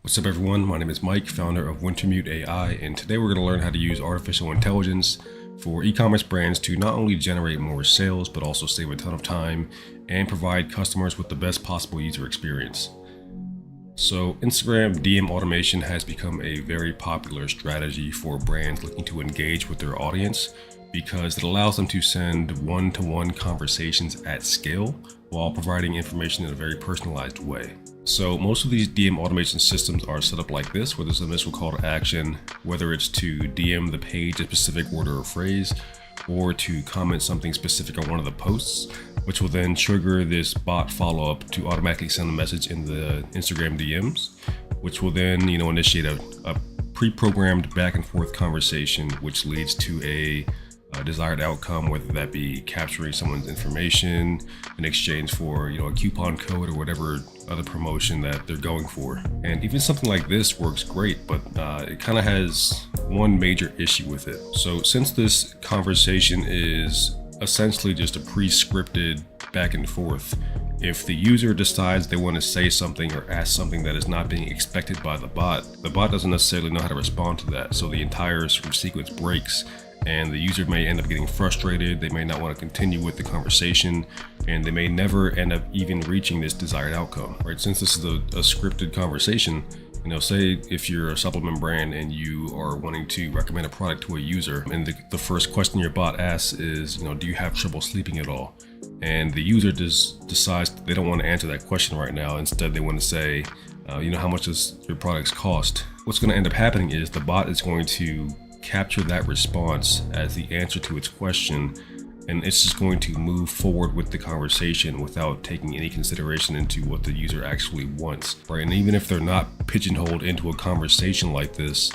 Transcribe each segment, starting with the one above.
What's up everyone, my name is Mike, founder of Wintermute AI, and today we're going to learn how to use artificial intelligence for e-commerce brands to not only generate more sales, but also save a ton of time and provide customers with the best possible user experience. So Instagram DM automation has become a very popular strategy for brands looking to engage with their audience because it allows them to send one-to-one conversations at scale while providing information in a very personalized way. So most of these DM automation systems are set up like this, where there's an initial call to action, whether it's to DM the page a specific word or phrase, or to comment something specific on one of the posts, which will then trigger this bot follow-up to automatically send a message in the Instagram DMs, which will then, initiate a pre-programmed back and forth conversation, which leads to a desired outcome, whether that be capturing someone's information in exchange for a coupon code or whatever other promotion that they're going for. And even something like this works great, but it kind of has one major issue with it. So since this conversation is essentially just a pre-scripted back and forth, if the user decides they want to say something or ask something that is not being expected by the bot doesn't necessarily know how to respond to that. So the entire sequence breaks, and the user may end up getting frustrated. They may not want to continue with the conversation, and they may never end up even reaching this desired outcome, right? Since this is a scripted conversation, say if you're a supplement brand and you are wanting to recommend a product to a user, and the first question your bot asks is, do you have trouble sleeping at all? And the user just decides they don't want to answer that question right now. Instead, they want to say, how much does your products cost? What's going to end up happening is the bot is going to capture that response as the answer to its question, and it's just going to move forward with the conversation without taking any consideration into what the user actually wants, right? And even if they're not pigeonholed into a conversation like this,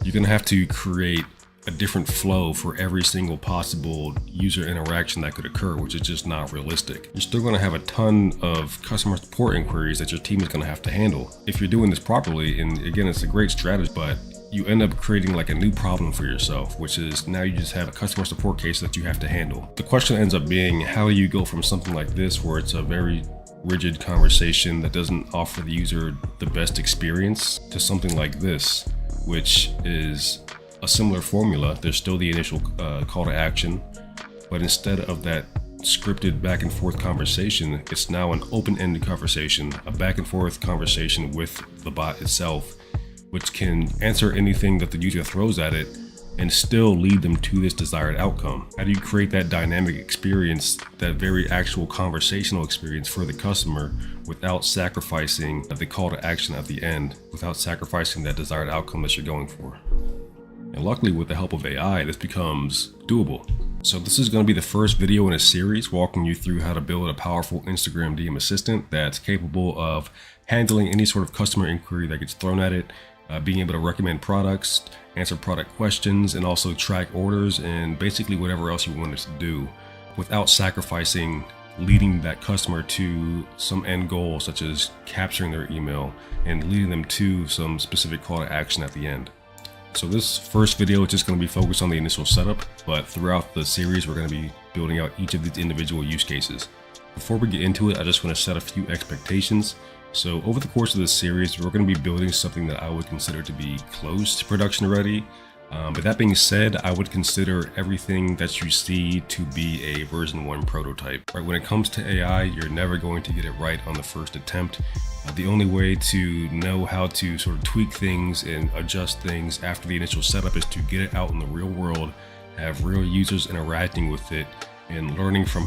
you're going to have to create a different flow for every single possible user interaction that could occur, which is just not realistic. You're still going to have a ton of customer support inquiries that your team is going to have to handle. If you're doing this properly, and again, it's a great strategy, but you end up creating like a new problem for yourself, which is now you just have a customer support case that you have to handle. The question ends up being, how do you go from something like this, where it's a very rigid conversation that doesn't offer the user the best experience, to something like this, which is a similar formula? There's still the initial call to action, but instead of that scripted back and forth conversation, it's now an open-ended conversation, a back and forth conversation with the bot itself, which can answer anything that the user throws at it and still lead them to this desired outcome. How do you create that dynamic experience, that very actual conversational experience for the customer, without sacrificing the call to action at the end, without sacrificing that desired outcome that you're going for? And luckily, with the help of AI, this becomes doable. So this is going to be the first video in a series walking you through how to build a powerful Instagram DM assistant that's capable of handling any sort of customer inquiry that gets thrown at it, being able to recommend products, answer product questions, and also track orders, and basically whatever else you want it to do, without sacrificing leading that customer to some end goal, such as capturing their email and leading them to some specific call to action at the end. So this first video is just going to be focused on the initial setup, but throughout the series, we're going to be building out each of these individual use cases. Before we get into it, I just want to set a few expectations. So over the course of this series, we're going to be building something that I would consider to be close to production ready. But that being said, I would consider everything that you see to be a version 1 prototype. Right? When it comes to AI, you're never going to get it right on the first attempt. The only way to know how to sort of tweak things and adjust things after the initial setup is to get it out in the real world, have real users interacting with it, and learning from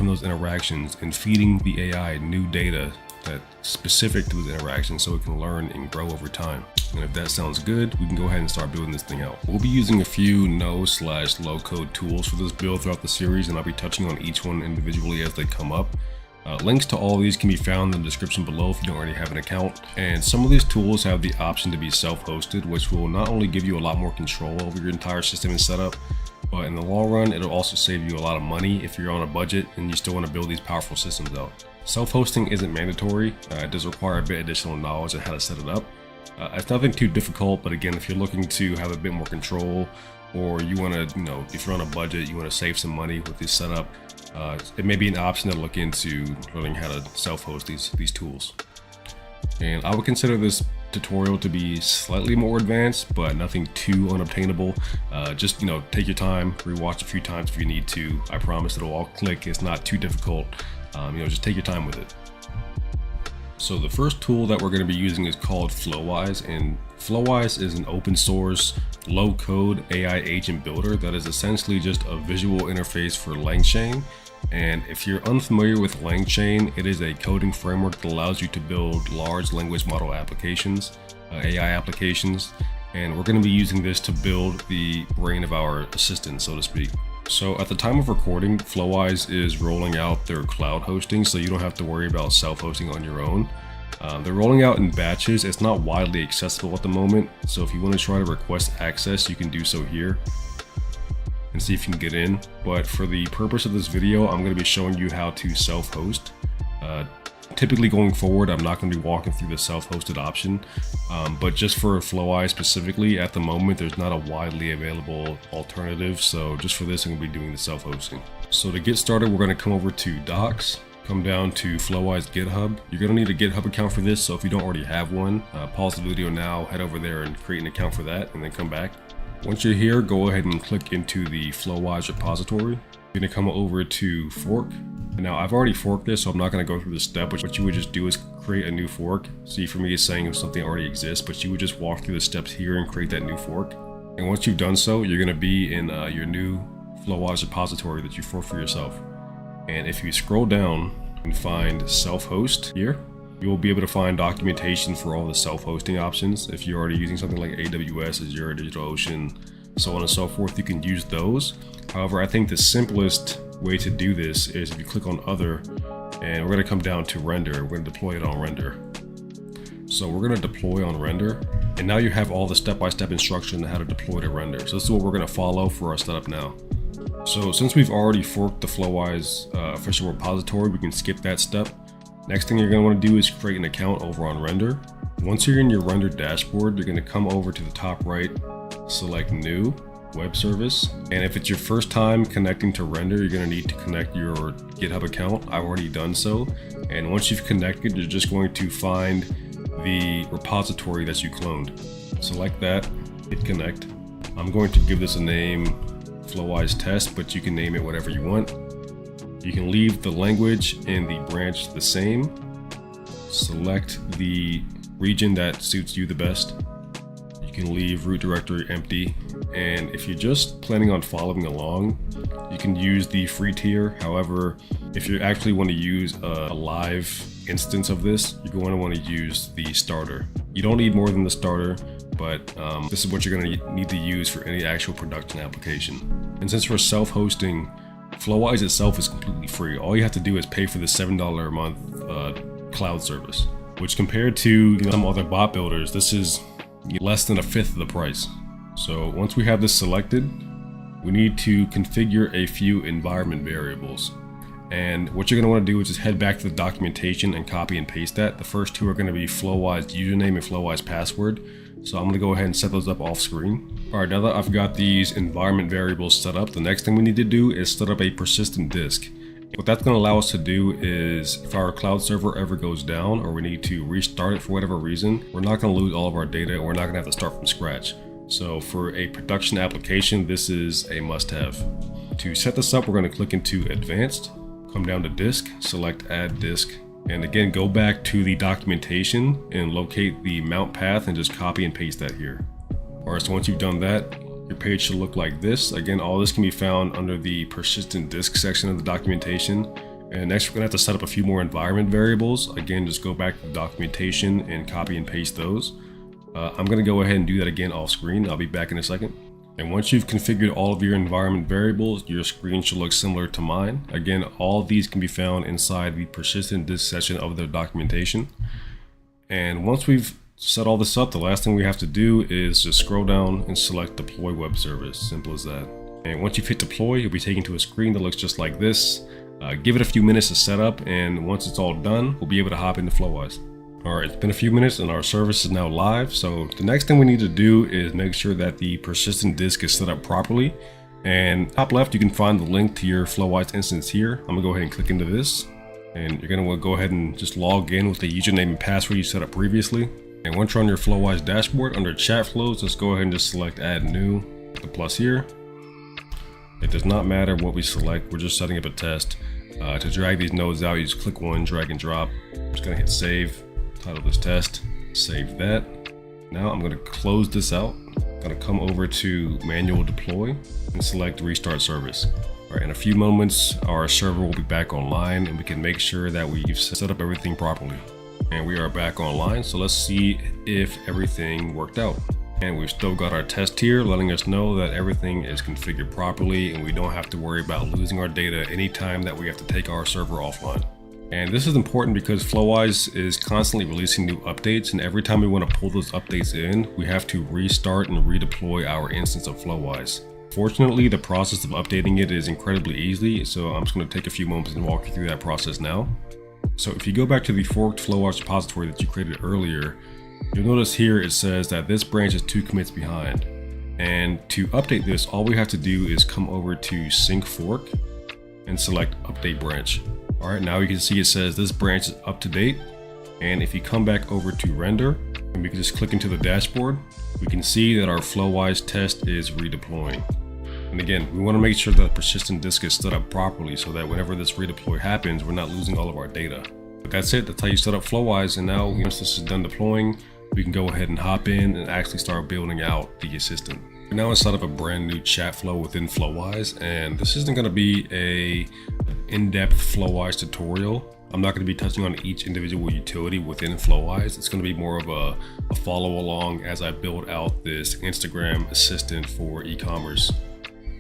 those interactions, and feeding the AI new data that's specific to the interaction so it can learn and grow over time. And if that sounds good, we can go ahead and start building this thing out. We'll be using a few no/low code tools for this build throughout the series, and I'll be touching on each one individually as they come up. Links to all of these can be found in the description below if you don't already have an account. And some of these tools have the option to be self-hosted, which will not only give you a lot more control over your entire system and setup, but in the long run, it'll also save you a lot of money if you're on a budget and you still want to build these powerful systems out. Self-hosting isn't mandatory. It does require a bit additional knowledge on how to set it up. It's nothing too difficult, but again, if you're looking to have a bit more control, or you want to, if you're on a budget, you want to save some money with this setup, it may be an option to look into learning how to self-host these tools. And I would consider this tutorial to be slightly more advanced, but nothing too unobtainable. Just, take your time, rewatch a few times if you need to. I promise it'll all click. It's not too difficult. Just take your time with it. So the first tool that we're going to be using is called Flowise, and Flowise is an open source, low code AI agent builder that is essentially just a visual interface for LangChain. And if you're unfamiliar with LangChain, it is a coding framework that allows you to build large language model applications, AI applications, and we're going to be using this to build the brain of our assistant, so to speak. So at the time of recording, Flowise is rolling out their cloud hosting, so you don't have to worry about self-hosting on your own. They're rolling out in batches. It's not widely accessible at the moment, so if you want to try to request access, you can do so here and see if you can get in. But for the purpose of this video, I'm going to be showing you how to self-host. Typically going forward, I'm not going to be walking through the self-hosted option, but just for Flowise specifically, at the moment, there's not a widely available alternative. So just for this, I'm going to be doing the self-hosting. So to get started, we're going to come over to Docs, come down to Flowise GitHub. You're going to need a GitHub account for this. So if you don't already have one, pause the video now, head over there and create an account for that, and then come back. Once you're here, go ahead and click into the Flowise repository. You're going to come over to fork. Now I've already forked this, so I'm not going to go through the step. What you would just do is create a new fork. See, for me, it's saying if something already exists, but you would just walk through the steps here and create that new fork. And once you've done so, you're going to be in your new Flowise repository that you forked for yourself. And if you scroll down and find self-host here, you'll be able to find documentation for all the self-hosting options. If you're already using something like AWS, Azure, DigitalOcean, so on and so forth, you can use those. However, I think the simplest way to do this is if you click on other, and we're going to come down to render. We're going to deploy it on render. So we're going to deploy on render, and now you have all the step-by-step instruction on how to deploy to render. So this is what we're going to follow for our setup now. So since we've already forked the Flowise official repository, we can skip that step. Next thing you're going to want to do is create an account over on render. Once you're in your render dashboard, you're going to come over to the top right, select new web service, and if it's your first time connecting to render, you're going to need to connect your GitHub account. I've already done so, and once you've connected, you're just going to find the repository that you cloned. Select that, hit connect. I'm going to give this a name, Flowise test, but you can name it whatever you want. You can leave the language and the branch the same. Select the region that suits you the best. You can leave root directory empty, and if you're just planning on following along, you can use the free tier. However, if you actually want to use a live instance of this, you're going to want to use the starter. You don't need more than the starter, but this is what you're going to need to use for any actual production application. And since we're self-hosting, Flowise itself is completely free. All you have to do is pay for the $7 a month cloud service, which compared to some other bot builders, this is less than a fifth of the price. So once we have this selected, we need to configure a few environment variables. And what you're going to want to do is just head back to the documentation and copy and paste that. The first two are going to be Flowise username and Flowise password. So I'm going to go ahead and set those up off screen. All right, now that I've got these environment variables set up, the next thing we need to do is set up a persistent disk. What that's going to allow us to do is if our cloud server ever goes down or we need to restart it for whatever reason, we're not going to lose all of our data and we're not going to have to start from scratch. So for a production application, this is a must-have. To set this up, we're going to click into Advanced, come down to Disk, select Add Disk, and again, go back to the documentation and locate the mount path and just copy and paste that here. All right, so once you've done that, your page should look like this. Again, all this can be found under the persistent disk section of the documentation. And next, we're going to have to set up a few more environment variables. Again, just go back to the documentation and copy and paste those. I'm going to go ahead and do that again off screen. I'll be back in a second. And once you've configured all of your environment variables, your screen should look similar to mine. Again, all of these can be found inside the persistent disk section of the documentation. And once we've set all this up, the last thing we have to do is just scroll down and select Deploy Web Service. Simple as that. And once you've hit deploy, you'll be taken to a screen that looks just like this. Give it a few minutes to set up, and once it's all done, we'll be able to hop into Flowise. Alright, it's been a few minutes and our service is now live. So the next thing we need to do is make sure that the persistent disk is set up properly. And top left, you can find the link to your Flowise instance here. I'm gonna go ahead and click into this. And you're gonna go ahead and just log in with the username and password you set up previously. And once you're on your Flowise dashboard under chat flows, let's go ahead and just select add new, the plus here. It does not matter what we select, we're just setting up a test. To drag these nodes out, you just click one, drag and drop. I'm just gonna hit save, title this test, save that. Now I'm gonna close this out. I'm gonna come over to manual deploy and select restart service. All right, in a few moments, our server will be back online and we can make sure that we've set up everything properly. And we are back online, so let's see if everything worked out. And we've still got our test here letting us know that everything is configured properly and we don't have to worry about losing our data anytime that we have to take our server offline. And this is important because Flowise is constantly releasing new updates, and every time we want to pull those updates in, we have to restart and redeploy our instance of Flowise. Fortunately, the process of updating it is incredibly easy, so I'm just going to take a few moments and walk you through that process now. So if you go back to the forked Flowise repository that you created earlier, you'll notice here it says that this branch is 2 commits behind. And to update this, all we have to do is come over to sync fork and select update branch. All right, now you can see it says this branch is up to date. And if you come back over to render, and we can just click into the dashboard, we can see that our Flowise test is redeploying. And again, we want to make sure that the persistent disk is set up properly so that whenever this redeploy happens, we're not losing all of our data. But that's it, that's how you set up Flowise. And now once this is done deploying, we can go ahead and hop in and actually start building out the assistant. We're now inside of a brand new chat flow within Flowise, and this isn't going to be a in-depth Flowise tutorial. I'm not going to be touching on each individual utility within Flowise. It's going to be more of a follow along as I build out this Instagram assistant for e-commerce.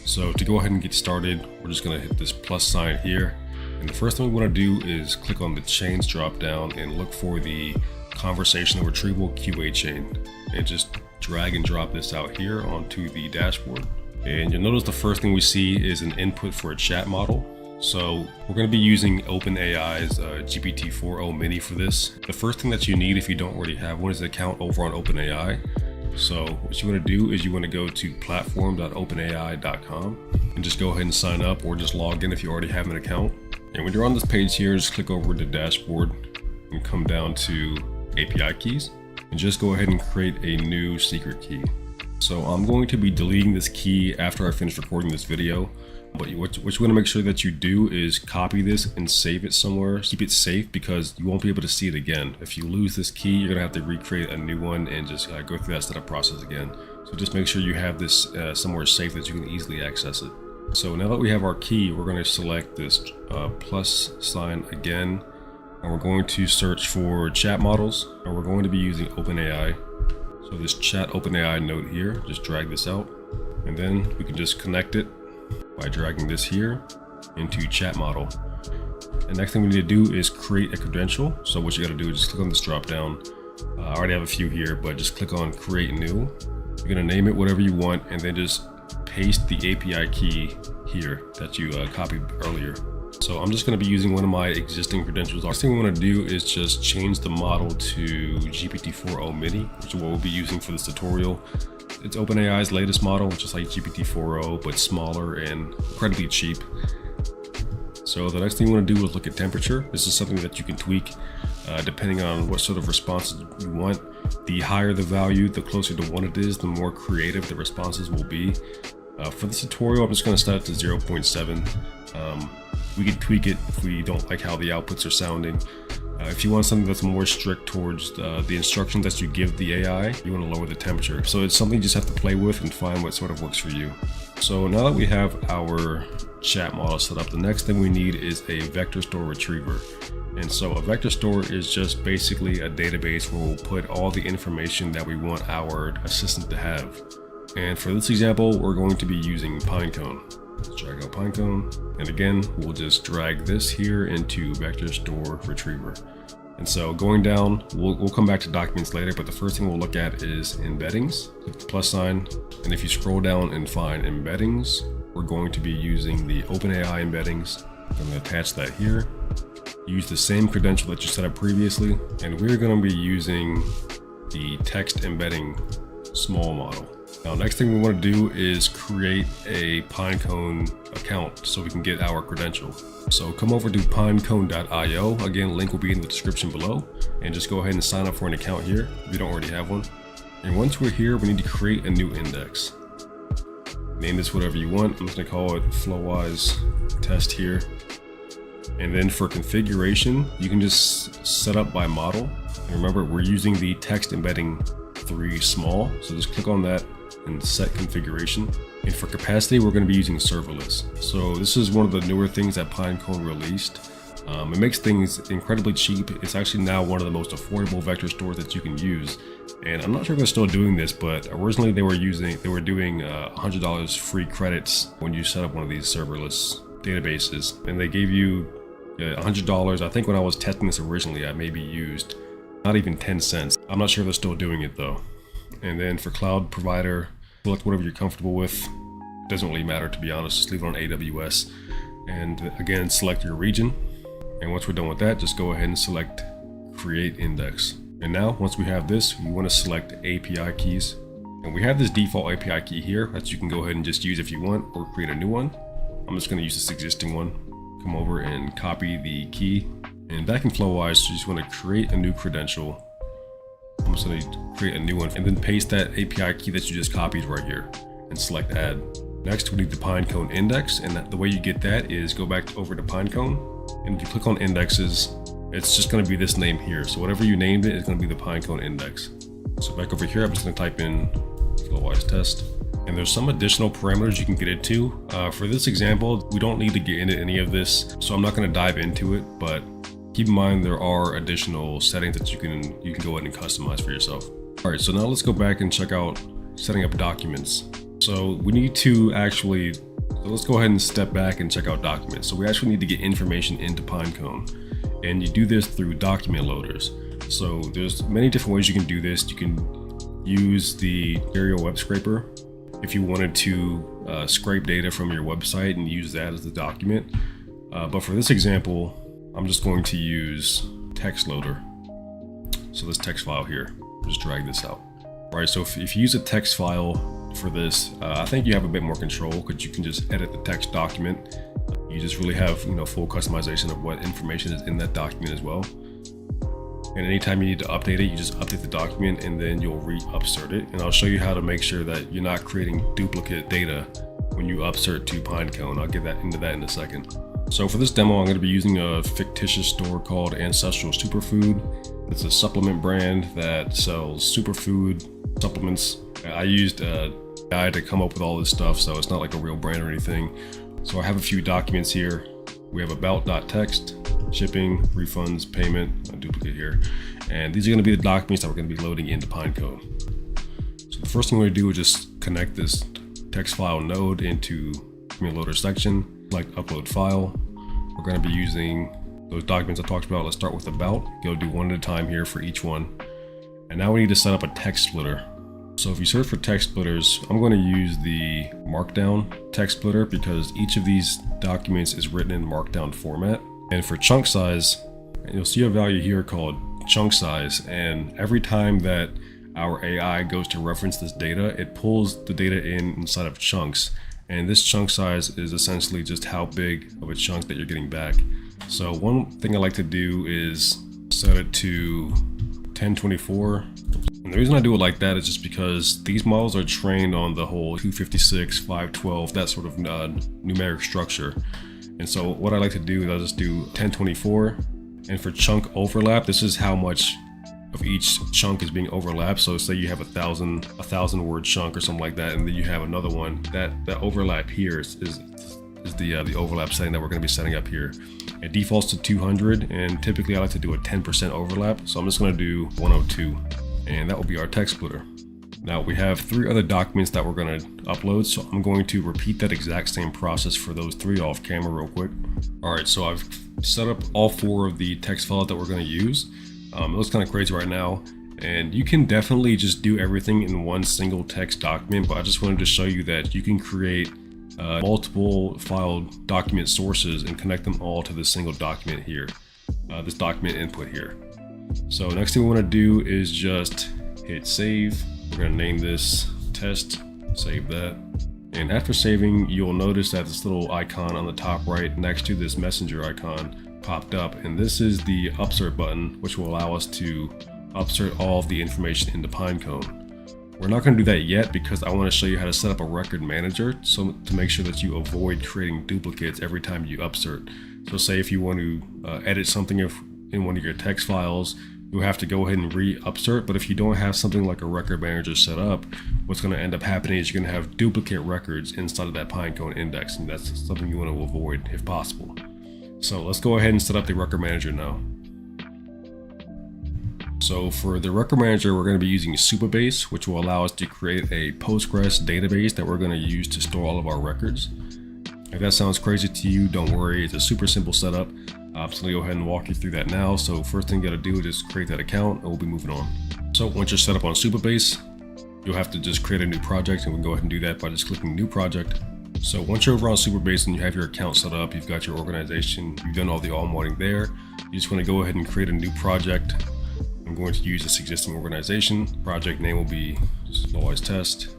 So to go ahead and get started, we're just going to hit this plus sign here. And the first thing we want to do is click on the chains drop down and look for the conversational retrieval QA chain. And just drag and drop this out here onto the dashboard. And you'll notice the first thing we see is an input for a chat model. So we're going to be using OpenAI's GPT-4o Mini for this. The first thing that you need if you don't already have one is an account over on OpenAI. So what you want to do is you want to go to platform.openai.com and just go ahead and sign up, or just log in if you already have an account. And when you're on this page here, just click over to dashboard and come down to API keys and just go ahead and create a new secret key. So I'm going to be deleting this key after I finish recording this video. But what you want to make sure that you do is copy this and save it somewhere. Keep it safe because you won't be able to see it again. If you lose this key, you're going to have to recreate a new one and just go through that setup process again. So just make sure you have this somewhere safe that you can easily access it. So now that we have our key, we're going to select this plus sign again. And we're going to search for chat models, and we're going to be using OpenAI. So this chat OpenAI node here, just drag this out, and then we can just connect it by dragging this here into chat model. The next thing we need to do is create a credential. So what you got to do is just click on this drop down. I already have a few here, but just click on create new. You're going to name it whatever you want, and then just paste the API key here that you copied earlier. So I'm just going to be using one of my existing credentials. The first thing we want to do is just change the model to GPT-4o Mini, which is what we'll be using for this tutorial. It's OpenAI's latest model, just like GPT-4o, but smaller and incredibly cheap. So the next thing you want to do is look at temperature. This is something that you can tweak depending on what sort of responses you want. The higher the value, the closer to 1 it is, the more creative the responses will be. For this tutorial, I'm just going to set it to 0.7. We can tweak it if we don't like how the outputs are sounding. If you want something that's more strict towards the instructions that you give the AI, you want to lower the temperature. So it's something you just have to play with and find what sort of works for you. So now that we have our chat model set up, the next thing we need is a vector store retriever. And so a vector store is just basically a database where we'll put all the information that we want our assistant to have. And for this example, we're going to be using Pinecone. Let's drag out Pinecone, and again we'll just drag this here into vector store retriever. And so going down, we'll come back to documents later, but the first thing we'll look at is embeddings. Click the plus sign, and if you scroll down and find embeddings, we're going to be using the OpenAI embeddings. I'm going to attach that here. Use the same credential that you set up previously, and we're going to be using the text embedding small model. Now, next thing we want to do is create a Pinecone account so we can get our credential. So come over to pinecone.io. Again, link will be in the description below, and just go ahead and sign up for an account here if you don't already have one. And once we're here, we need to create a new index. Name this whatever you want. I'm just gonna call it Flowise test here. And then for configuration, you can just set up by model. And remember, we're using the text embedding 3 small. So just click on that and set configuration. And for capacity, we're going to be using serverless. So this is one of the newer things that Pinecone released. It makes things incredibly cheap. It's actually now one of the most affordable vector stores that you can use. And I'm not sure if they're still doing this, but originally they were doing $100 free credits when you set up one of these serverless databases. And they gave you $100. I think when I was testing this originally, I maybe used not even 10 cents. I'm not sure if they're still doing it though. And then for cloud provider, select whatever you're comfortable with. It doesn't really matter, to be honest. Just leave it on AWS. And again, select your region. And once we're done with that, just go ahead and select create index. And now, once we have this, we want to select API keys. And we have this default API key here that you can go ahead and just use if you want, or create a new one. I'm just going to use this existing one. Come over and copy the key. And back in Flowise, you just want to create a new credential. I'm just going to create a new one and then paste that API key that you just copied right here and select add. Next, we need the Pinecone index, and the way you get that is go back over to Pinecone, and if you click on indexes, it's just going to be this name here. So whatever you named it is going to be the Pinecone index. So back over here, I'm just going to type in Flowise test, and there's some additional parameters you can get into. For this example, we don't need to get into any of this, so I'm not going to dive into it, but keep in mind there are additional settings that you can go ahead and customize for yourself. All right, so now let's go back and check out setting up documents. So we need to actually, let's go ahead and step back and check out documents. So we actually need to get information into Pinecone, and you do this through document loaders. So there's many different ways you can do this. You can use the Stereo Web Scraper if you wanted to scrape data from your website and use that as the document. But for this example, I'm just going to use text loader. So this text file here, just drag this out. All right, so if you use a text file for this, I think you have a bit more control because you can just edit the text document. You just really have full customization of what information is in that document as well. And anytime you need to update it, you just update the document and then you'll re-upsert it. And I'll show you how to make sure that you're not creating duplicate data when you upsert to Pinecone. I'll get into that in a second. So for this demo, I'm going to be using a fictitious store called Ancestral Superfood. It's a supplement brand that sells superfood supplements. I used a guy to come up with all this stuff, so it's not like a real brand or anything. So I have a few documents here. We have about.txt, shipping, refunds, payment, a duplicate here. And these are going to be the documents that we're going to be loading into Pinecone. So the first thing we're going to do is just connect this text file node into document loader section. Like upload file. We're going to be using those documents I talked about. Let's start with about. Go do one at a time here for each one. And now we need to set up a text splitter. So if you search for text splitters, I'm going to use the Markdown text splitter because each of these documents is written in Markdown format. And for chunk size, you'll see a value here called chunk size. And every time that our AI goes to reference this data, it pulls the data inside of chunks. And this chunk size is essentially just how big of a chunk that you're getting back. So one thing I like to do is set it to 1024. And the reason I do it like that is just because these models are trained on the whole 256, 512, that sort of numeric structure. And so what I like to do is I'll just do 1024. And for chunk overlap, this is how much of each chunk is being overlapped. So say you have a thousand word chunk or something like that, and then you have another one. That overlap here is the overlap setting that we're going to be setting up here. It defaults to 200, and typically I like to do a 10% overlap. So I'm just going to do 102, and that will be our text splitter. Now we have 3 other documents that we're going to upload, so I'm going to repeat that exact same process for those 3 off camera real quick. All right, so I've set up all 4 of the text files that we're going to use. It looks kind of crazy right now, and you can definitely just do everything in one single text document, but I just wanted to show you that you can create multiple file document sources and connect them all to this single document here, this document input here. So next thing we want to do is just hit save. We're going to name this test Save that. And after saving, you'll notice that this little icon on the top right next to this messenger icon popped up, and this is the upsert button, which will allow us to upsert all of the information into Pinecone. We're not going to do that yet because I want to show you how to set up a record manager so to make sure that you avoid creating duplicates every time you upsert. So say if you want to edit something in one of your text files, you'll have to go ahead and re-upsert, but if you don't have something like a record manager set up, what's going to end up happening is you're going to have duplicate records inside of that Pinecone index, and that's something you want to avoid if possible. So let's go ahead and set up the record manager now. So for the record manager, we're going to be using Supabase, which will allow us to create a Postgres database that we're going to use to store all of our records. If that sounds crazy to you, don't worry, it's a super simple setup. I'm just going to go ahead and walk you through that now. So first thing you got to do is create that account, and we'll be moving on. So once you're set up on Supabase, you'll have to just create a new project, and we can go ahead and do that by just clicking New Project. So once you're over on Supabase and you have your account set up, you've got your organization, you've done all the onboarding there, you just want to go ahead and create a new project. I'm going to use this existing organization. Project name will be just Flowise Test.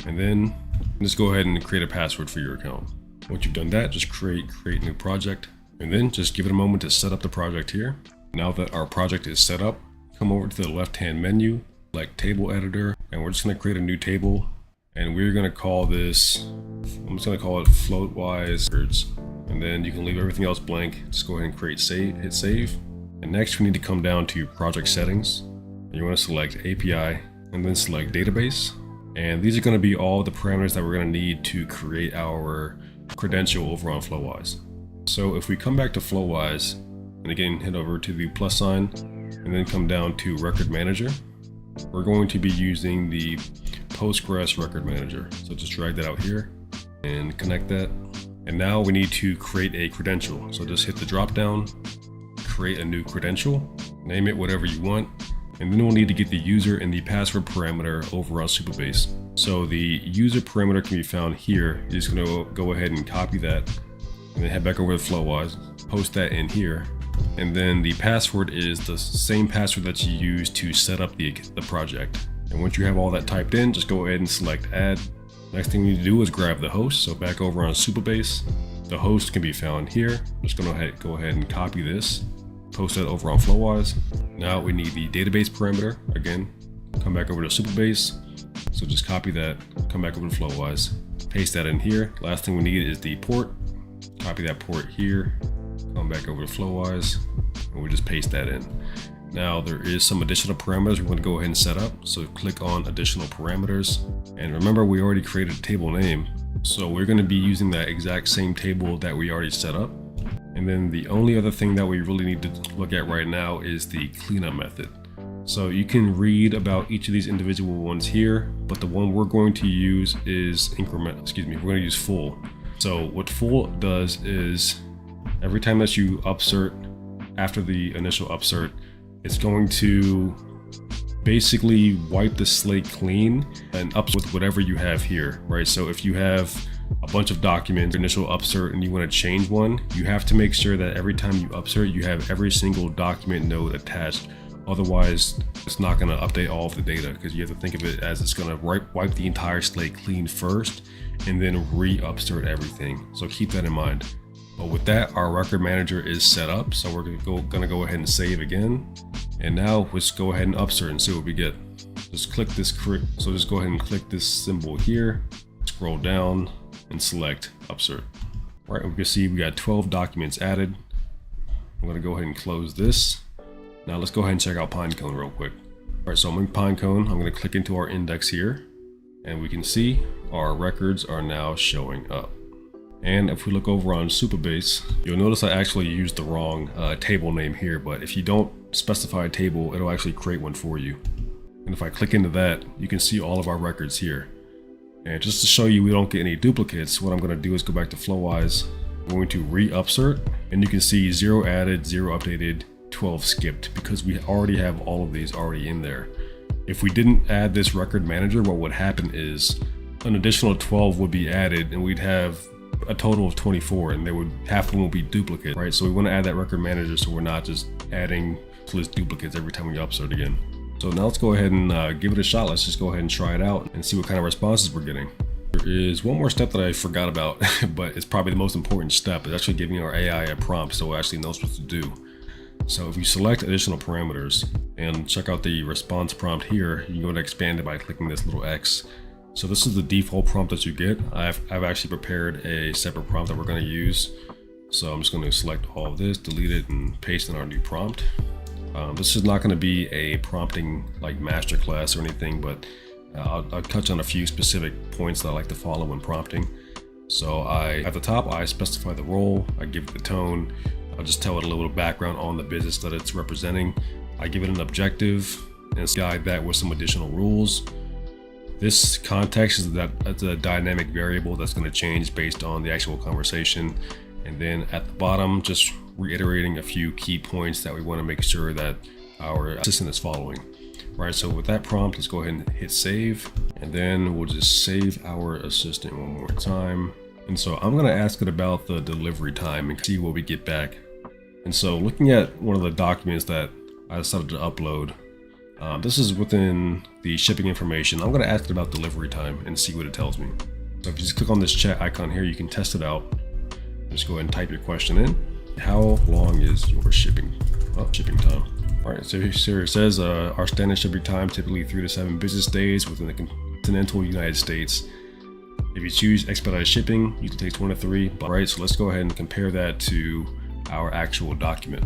And then just go ahead and create a password for your account. Once you've done that, just create new project. And then just give it a moment to set up the project here. Now that our project is set up, come over to the left-hand menu, select Table Editor, and we're just going to create a new table. And we're going to call this, I'm just going to call it Flowise Records. And then you can leave everything else blank. Just go ahead and hit save. And next we need to come down to project settings. And you want to select API and then select database. And these are going to be all the parameters that we're going to need to create our credential over on Flowise. So if we come back to Flowise and again hit over to the plus sign and then come down to record manager, we're going to be using the Postgres record manager. So just drag that out here and connect that. And now we need to create a credential. So just hit the drop down, create a new credential, name it whatever you want, and then we'll need to get the user and the password parameter over on Supabase. So the user parameter can be found here. You're just going to go ahead and copy that and then head back over to Flowise, post that in here. And then the password is the same password that you use to set up the project. And once you have all that typed in, just go ahead and select add. Next thing you need to do is grab the host. So back over on Supabase, the host can be found here. I'm just going to go ahead and copy this, post that over on Flowise. Now we need the database parameter. Again, come back over to Supabase. So just copy that, come back over to Flowise, paste that in here. Last thing we need is the port. Copy that port here, come back over to Flowise, and we just paste that in. Now there is some additional parameters we're going to go ahead and set up. So click on additional parameters. And remember, we already created a table name. So we're going to be using that exact same table that we already set up. And then the only other thing that we really need to look at right now is the cleanup method. So you can read about each of these individual ones here, but the one we're going to use is we're going to use full. So what full does is every time that you upsert after the initial upsert, it's going to basically wipe the slate clean and upsert with whatever you have here, right? So if you have a bunch of documents, initial upsert, and you want to change one, you have to make sure that every time you upsert, you have every single document node attached. Otherwise, it's not going to update all of the data because you have to think of it as it's going to wipe the entire slate clean first and then re-upsert everything. So keep that in mind. But with that, our record manager is set up. So we're going to go ahead and save again. And now let's go ahead and upsert and see what we get. Just click this. So just go ahead and click this symbol here, scroll down and select upsert. All right, we can see we got 12 documents added. I'm going to go ahead and close this. Now let's go ahead and check out Pinecone real quick. All right, so I'm in Pinecone. I'm going to click into our index here, and we can see our records are now showing up. And if we look over on Supabase, you'll notice I actually used the wrong table name here, but if you don't specify a table, it'll actually create one for you. And if I click into that, you can see all of our records here. And just to show you we don't get any duplicates, what I'm going to do is go back to Flowise. I'm going to re-upsert, and you can see 0 added, 0 updated, 12 skipped, because we already have all of these already in there. If we didn't add this record manager, what would happen is an additional 12 would be added, and we'd have a total of 24, and half of them will be duplicate, right? So we want to add that record manager so we're not just adding list duplicates every time we upsert again. So So now let's go ahead and give it a shot. Let's just go ahead and try it out and see what kind of responses we're getting. There is one more step that I forgot about, but it's probably the most important step. It's actually giving our AI a prompt so it actually knows what to do. So if you select additional parameters and check out the response prompt here, you can go to expand it by clicking this little X. So this is the default prompt that you get. I've actually prepared a separate prompt that we're going to use. So I'm just going to select all of this, delete it, and paste in our new prompt. This is not going to be a prompting like masterclass or anything, but I'll touch on a few specific points that I like to follow when prompting. So at the top, I specify the role, I give it the tone, I'll just tell it a little background on the business that it's representing. I give it an objective and guide that with some additional rules. This context is that's a dynamic variable that's going to change based on the actual conversation. And then at the bottom, just reiterating a few key points that we want to make sure that our assistant is following. Right, so with that prompt, let's go ahead and hit save. And then we'll just save our assistant one more time. And so I'm going to ask it about the delivery time and see what we get back. And so looking at one of the documents that I decided to upload, this is within the shipping information. I'm going to ask it about delivery time and see what it tells me. So if you just click on this chat icon here, you can test it out. Just go ahead and type your question in. How long is your shipping time? All right, so here it says our standard shipping time typically 3 to 7 business days within the continental United States. If you choose expedited shipping, you can take 1 to 3. Right, so let's go ahead and compare that to our actual document.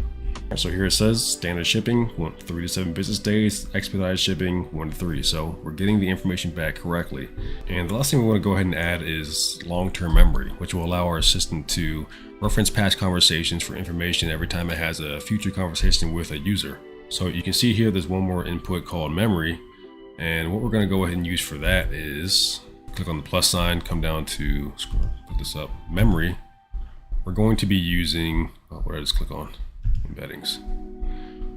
So here it says standard shipping 3 to 7 business days, expedited shipping 1 to 3. So we're getting the information back correctly. And the last thing we want to go ahead and add is long-term memory, which will allow our assistant to reference past conversations for information every time it has a future conversation with a user. So you can see here there's one more input called memory, and what we're going to go ahead and use for that is click on the plus sign, come down to put this up, memory. We're going to be using what did I just click on? Embeddings.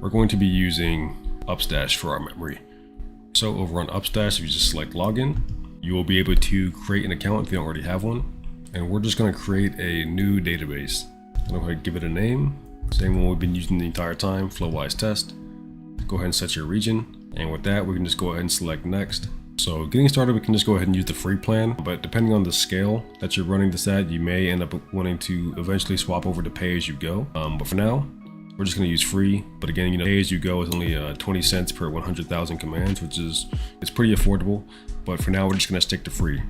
We're going to be using Upstash for our memory. So over on Upstash, if you just select login, you will be able to create an account if you don't already have one. And we're just going to create a new database. I'm going to go ahead and give it a name. Same one we've been using the entire time, Flowise test. Go ahead and set your region. And with that, we can just go ahead and select next. So getting started, we can just go ahead and use the free plan, but depending on the scale that you're running this at, you may end up wanting to eventually swap over to pay as you go. But for now, we're just going to use free. But again, pay as you go is only 20 cents per 100,000 commands, which is pretty affordable. But for now, we're just going to stick to free.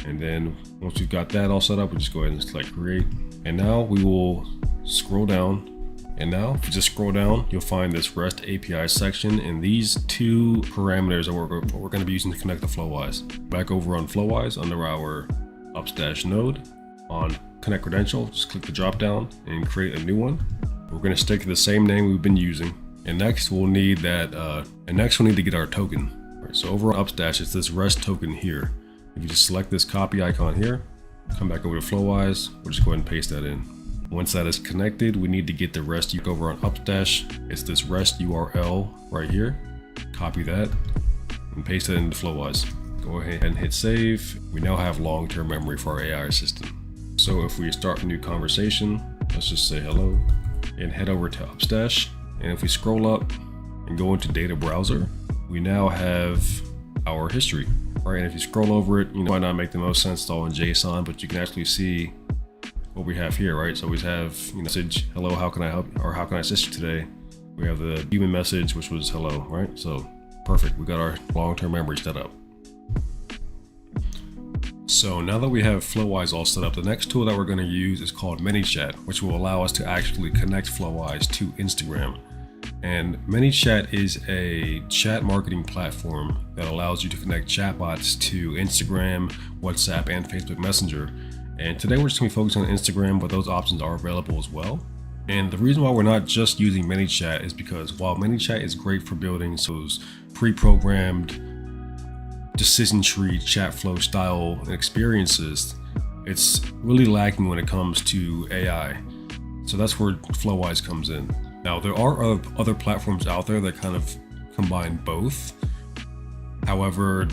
And then once we've got that all set up, we'll just go ahead and select create. And now we will scroll down. And now if you just scroll down, you'll find this REST API section, and these two parameters are what we're going to be using to connect to Flowise. Back over on Flowise under our Upstash node on connect credential, just click the drop down and create a new one. We're going to stick to the same name we've been using. And next we'll need that, we'll need to get our token. Right, so over on Upstash, it's this REST token here. If you just select this copy icon here, come back over to Flowise, we'll just go ahead and paste that in. Once that is connected, we need to get the REST over on Upstash. It's this REST URL right here. Copy that and paste it into Flowise. Go ahead and hit save. We now have long-term memory for our AI assistant. So if we start a new conversation, let's just say hello and head over to Upstash. And if we scroll up and go into data browser, we now have our history, right? And if you scroll over it, might not make the most sense, it's all in JSON, but you can actually see what we have here, right? So we have message, hello, how can I help, or how can I assist you today? We have the human message, which was hello, right? So perfect, we got our long-term memory set up. So now that we have Flowise all set up, the next tool that we're going to use is called Manychat, which will allow us to actually connect Flowise to Instagram. And Manychat is a chat marketing platform that allows you to connect chatbots to Instagram, WhatsApp, and Facebook Messenger. And today we're just going to be focused on Instagram, but those options are available as well. And the reason why we're not just using Manychat is because while Manychat is great for building those pre-programmed decision tree chat flow style experiences, it's really lacking when it comes to AI. So that's where Flowise comes in. Now there are other platforms out there that kind of combine both. However,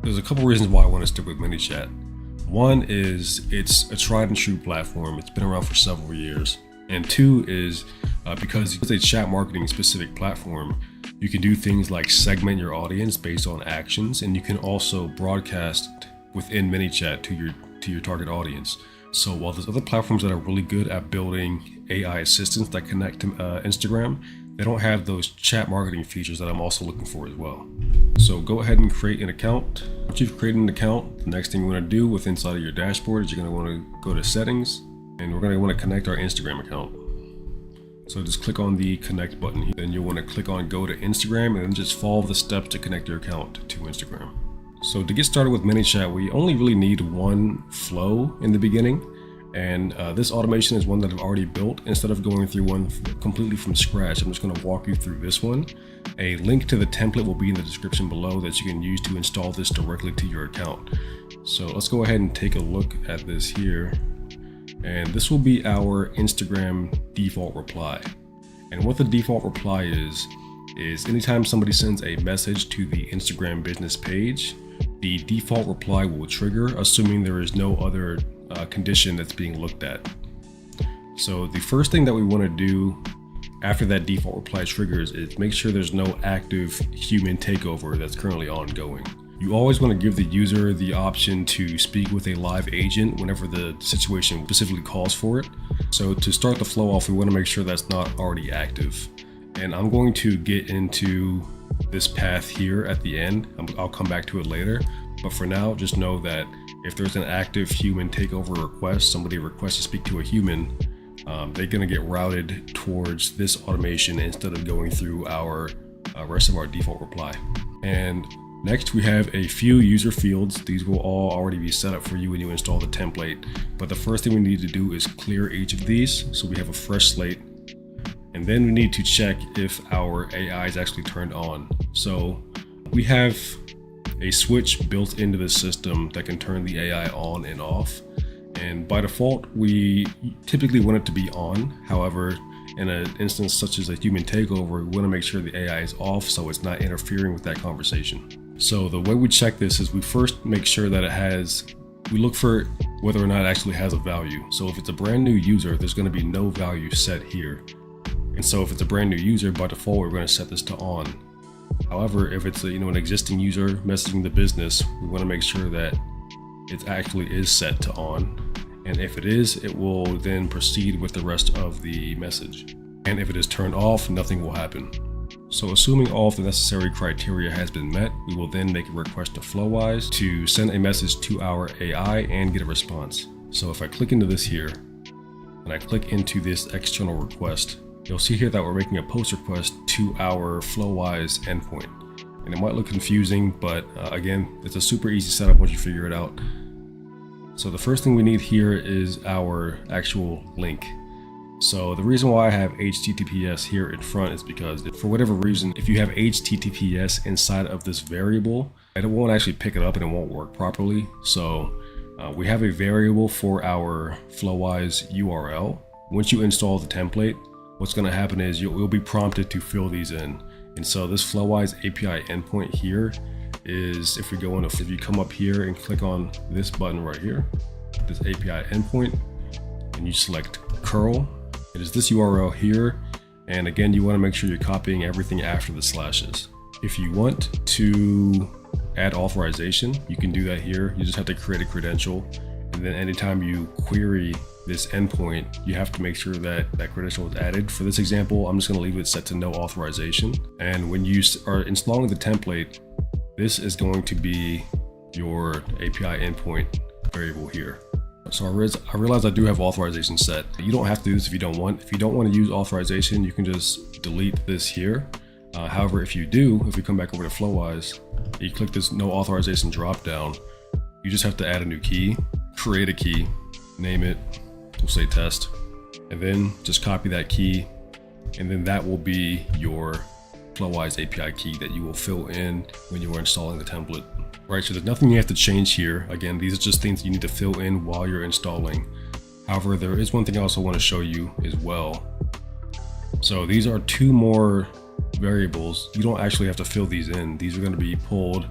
there's a couple reasons why I want to stick with Manychat. One is it's a tried and true platform. It's been around for several years. And two is because it's a chat marketing specific platform, You can do things like segment your audience based on actions, and you can also broadcast within Manychat to your target audience. So while there's other platforms that are really good at building AI assistants that connect to Instagram, they don't have those chat marketing features that I'm also looking for as well. So go ahead and create an account. Once you've created an account, the next thing you want to do with inside of your dashboard is you're going to want to go to settings, and we're going to want to connect our Instagram account. So just click on the connect button here. Then you'll want to click on go to Instagram and then just follow the steps to connect your account to Instagram. So to get started with Manychat, we only really need one flow in the beginning. And this automation is one that I've already built. Instead of going through one completely from scratch, I'm just going to walk you through this one. A link to the template will be in the description below that you can use to install this directly to your account. So let's go ahead and take a look at this here. And this will be our Instagram default reply. And what the default reply is anytime somebody sends a message to the Instagram business page, the default reply will trigger, assuming there is no other condition that's being looked at. So the first thing that we want to do after that default reply triggers is make sure there's no active human takeover that's currently ongoing. You always want to give the user the option to speak with a live agent whenever the situation specifically calls for it. So to start the flow off, we want to make sure that's not already active. And I'm going to get into this path here at the end. I'll come back to it later. But for now, just know that if there's an active human takeover request, somebody requests to speak to a human, they're going to get routed towards this automation instead of going through our rest of our default reply. And next, we have a few user fields. These will all already be set up for you when you install the template. But the first thing we need to do is clear each of these. So we have a fresh slate. And then we need to check if our AI is actually turned on. So we have a switch built into the system that can turn the AI on and off. And by default, we typically want it to be on. However, in an instance such as a human takeover, we want to make sure the AI is off so it's not interfering with that conversation. So the way we check this is we first make sure that we look for whether or not it actually has a value. So if it's a brand new user, there's going to be no value set here. And so if it's a brand new user, by default, we're going to set this to on. However, if it's an existing user messaging the business, we want to make sure that it actually is set to on. And if it is, it will then proceed with the rest of the message. And if it is turned off, nothing will happen. So assuming all of the necessary criteria has been met, we will then make a request to Flowise to send a message to our AI and get a response. So if I click into this here, and I click into this external request, you'll see here that we're making a post request to our Flowise endpoint. And it might look confusing, but again, it's a super easy setup once you figure it out. So the first thing we need here is our actual link. So the reason why I have HTTPS here in front is because for whatever reason, if you have HTTPS inside of this variable, it won't actually pick it up and it won't work properly. So we have a variable for our Flowise URL. Once you install the template, what's going to happen is you'll be prompted to fill these in. And so this Flowise API endpoint here is, if you come up here and click on this button right here, this API endpoint, and you select curl, it is this URL here. And again, you want to make sure you're copying everything after the slashes. If you want to add authorization, you can do that here. You just have to create a credential. And then anytime you query this endpoint, you have to make sure that that credential is added. For this example, I'm just going to leave it set to no authorization. And when you are installing the template, this is going to be your API endpoint variable here. So I realize I do have authorization set. You don't have to do this if you don't want. If you don't want to use authorization, you can just delete this here. However, if you do, if you come back over to Flowise, you click this no authorization drop down, you just have to add a new key, create a key, name it, we'll say test, and then just copy that key, and then that will be your Flowise API key that you will fill in when you are installing the template. Right, so there's nothing you have to change here. Again, these are just things you need to fill in while you're installing. However, there is one thing I also want to show you as well. So these are two more variables. You don't actually have to fill these in. These are going to be pulled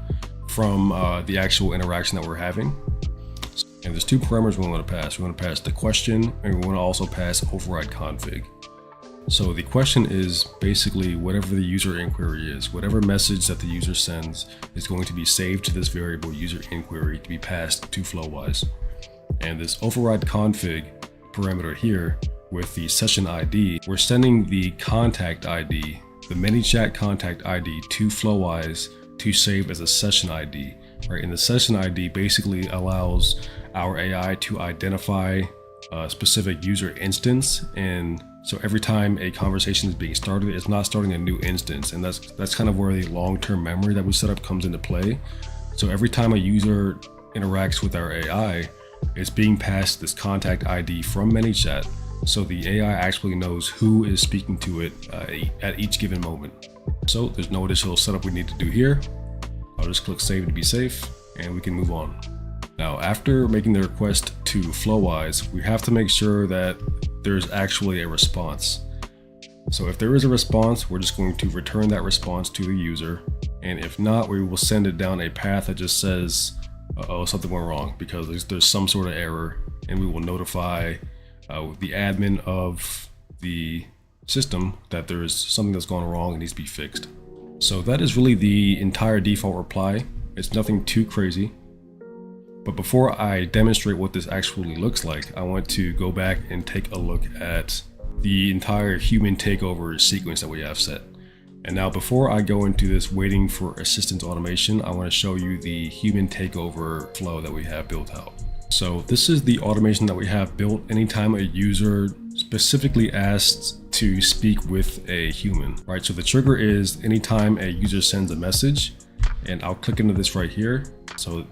from the actual interaction that we're having. And there's two parameters we want to pass. We want to pass the question, and we want to also pass override config. So the question is basically whatever the user inquiry is, whatever message that the user sends is going to be saved to this variable user inquiry to be passed to Flowise. And this override config parameter here with the session ID, we're sending the contact ID, the Manychat contact ID to Flowise to save as a session ID, right? And the session ID basically allows our AI to identify a specific user instance, and so every time a conversation is being started, it's not starting a new instance, and that's kind of where the long-term memory that we set up comes into play. So every time a user interacts with our AI, it's being passed this contact ID from Manychat, so the AI actually knows who is speaking to it at each given moment. So there's no additional setup we need to do here. I'll just click save to be safe, and we can move on. Now, after making the request to Flowise, we have to make sure that there's actually a response. So if there is a response, we're just going to return that response to the user. And if not, we will send it down a path that just says, uh-oh, something went wrong, because there's some sort of error, and we will notify the admin of the system that there is something that's gone wrong and needs to be fixed. So that is really the entire default reply. It's nothing too crazy. But before I demonstrate what this actually looks like, I want to go back and take a look at the entire human takeover sequence that we have set. And now before I go into this waiting for assistance automation, I want to show you the human takeover flow that we have built out. So this is the automation that we have built anytime a user specifically asks to speak with a human, right? So the trigger is anytime a user sends a message, and I'll click into this right here. So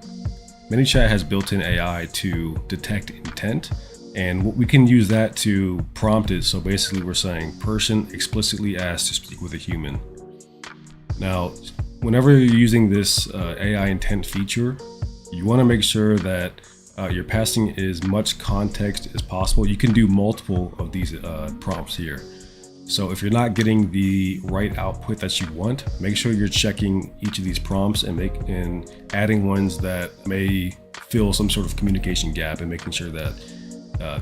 Manychat has built-in AI to detect intent, and we can use that to prompt it. So basically we're saying person explicitly asked to speak with a human. Now, whenever you're using this AI intent feature, you want to make sure that you're passing as much context as possible. You can do multiple of these prompts here. So if you're not getting the right output that you want, make sure you're checking each of these prompts and adding ones that may fill some sort of communication gap, and making sure that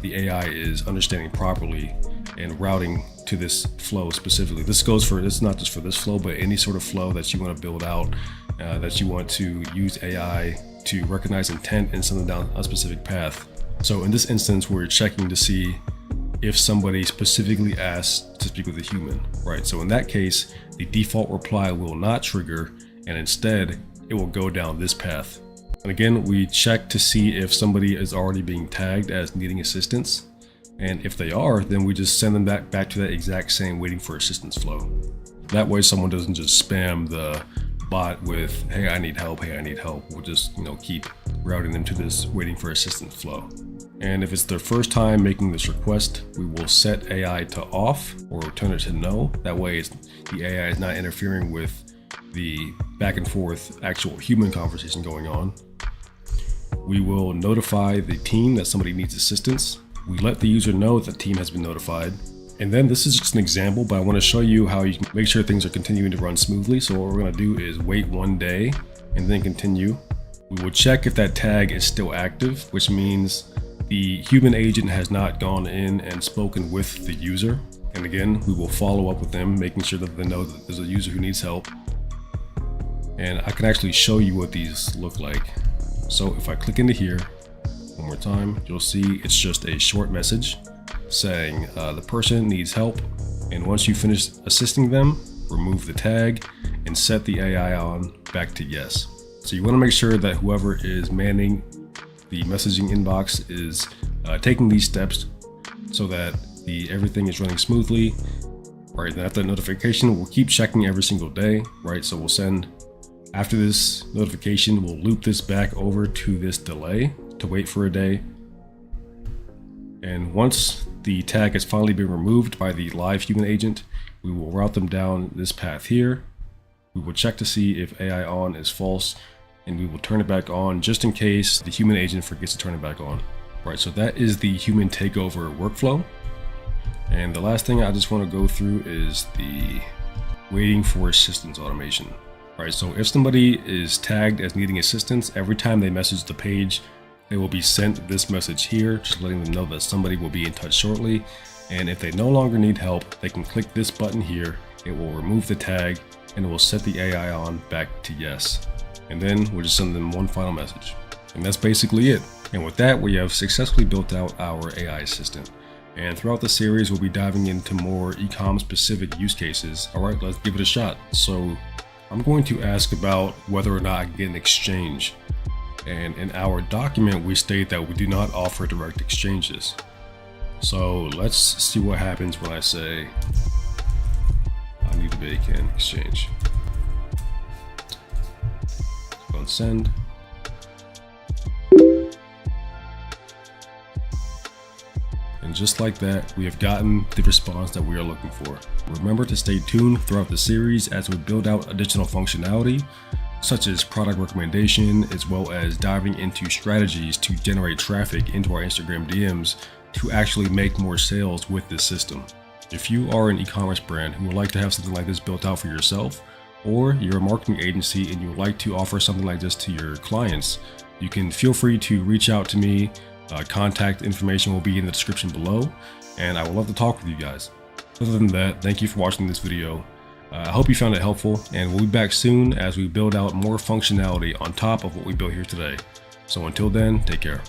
the AI is understanding properly and routing to this flow specifically. This is not just for this flow, but any sort of flow that you want to build out, that you want to use AI to recognize intent and send them down a specific path. So in this instance, we're checking to see if somebody specifically asks to speak with a human, right? So in that case, the default reply will not trigger, and instead it will go down this path. And again, we check to see if somebody is already being tagged as needing assistance. And if they are, then we just send them back to that exact same waiting for assistance flow. That way someone doesn't just spam the bot with, hey, I need help, hey, I need help. We'll just, keep routing them to this waiting for assistance flow. And if it's their first time making this request, we will set AI to off or turn it to no. That way the AI is not interfering with the back and forth actual human conversation going on. We will notify the team that somebody needs assistance. We let the user know that the team has been notified. And then this is just an example, but I want to show you how you can make sure things are continuing to run smoothly. So what we're going to do is wait 1 day and then continue. We will check if that tag is still active, which means the human agent has not gone in and spoken with the user. And again, we will follow up with them, making sure that they know that there's a user who needs help. And I can actually show you what these look like. So if I click into here one more time, you'll see it's just a short message saying the person needs help. And once you finish assisting them, remove the tag and set the AI on back to yes. So you want to make sure that whoever is manning the messaging inbox is taking these steps so that everything is running smoothly, right? Then after that notification, we'll keep checking every single day, right? So we'll send, after this notification, we'll loop this back over to this delay to wait for a day. And once the tag has finally been removed by the live human agent, we will route them down this path here. We will check to see if AI on is false, and we will turn it back on just in case the human agent forgets to turn it back on. Right, so that is the human takeover workflow. And the last thing I just want to go through is the waiting for assistance automation. Right, so if somebody is tagged as needing assistance, every time they message the page, they will be sent this message here, just letting them know that somebody will be in touch shortly. And if they no longer need help, they can click this button here. It will remove the tag and it will set the AI on back to yes. And then we'll just send them one final message. And that's basically it. And with that, we have successfully built out our AI assistant. And throughout the series, we'll be diving into more e-com specific use cases. All right, let's give it a shot. So I'm going to ask about whether or not I can get an exchange. And in our document, we state that we do not offer direct exchanges. So let's see what happens when I say I need to make an exchange. Go and send. And just like that, we have gotten the response that we are looking for. Remember to stay tuned throughout the series as we build out additional functionality, such as product recommendation, as well as diving into strategies to generate traffic into our Instagram DMs to actually make more sales with this system. If you are an e-commerce brand who would like to have something like this built out for yourself, or you're a marketing agency and you would like to offer something like this to your clients, you can feel free to reach out to me. Contact information will be in the description below, and I would love to talk with you guys. Other than that, thank you for watching this video. I hope you found it helpful, and we'll be back soon as we build out more functionality on top of what we built here today. So until then, take care.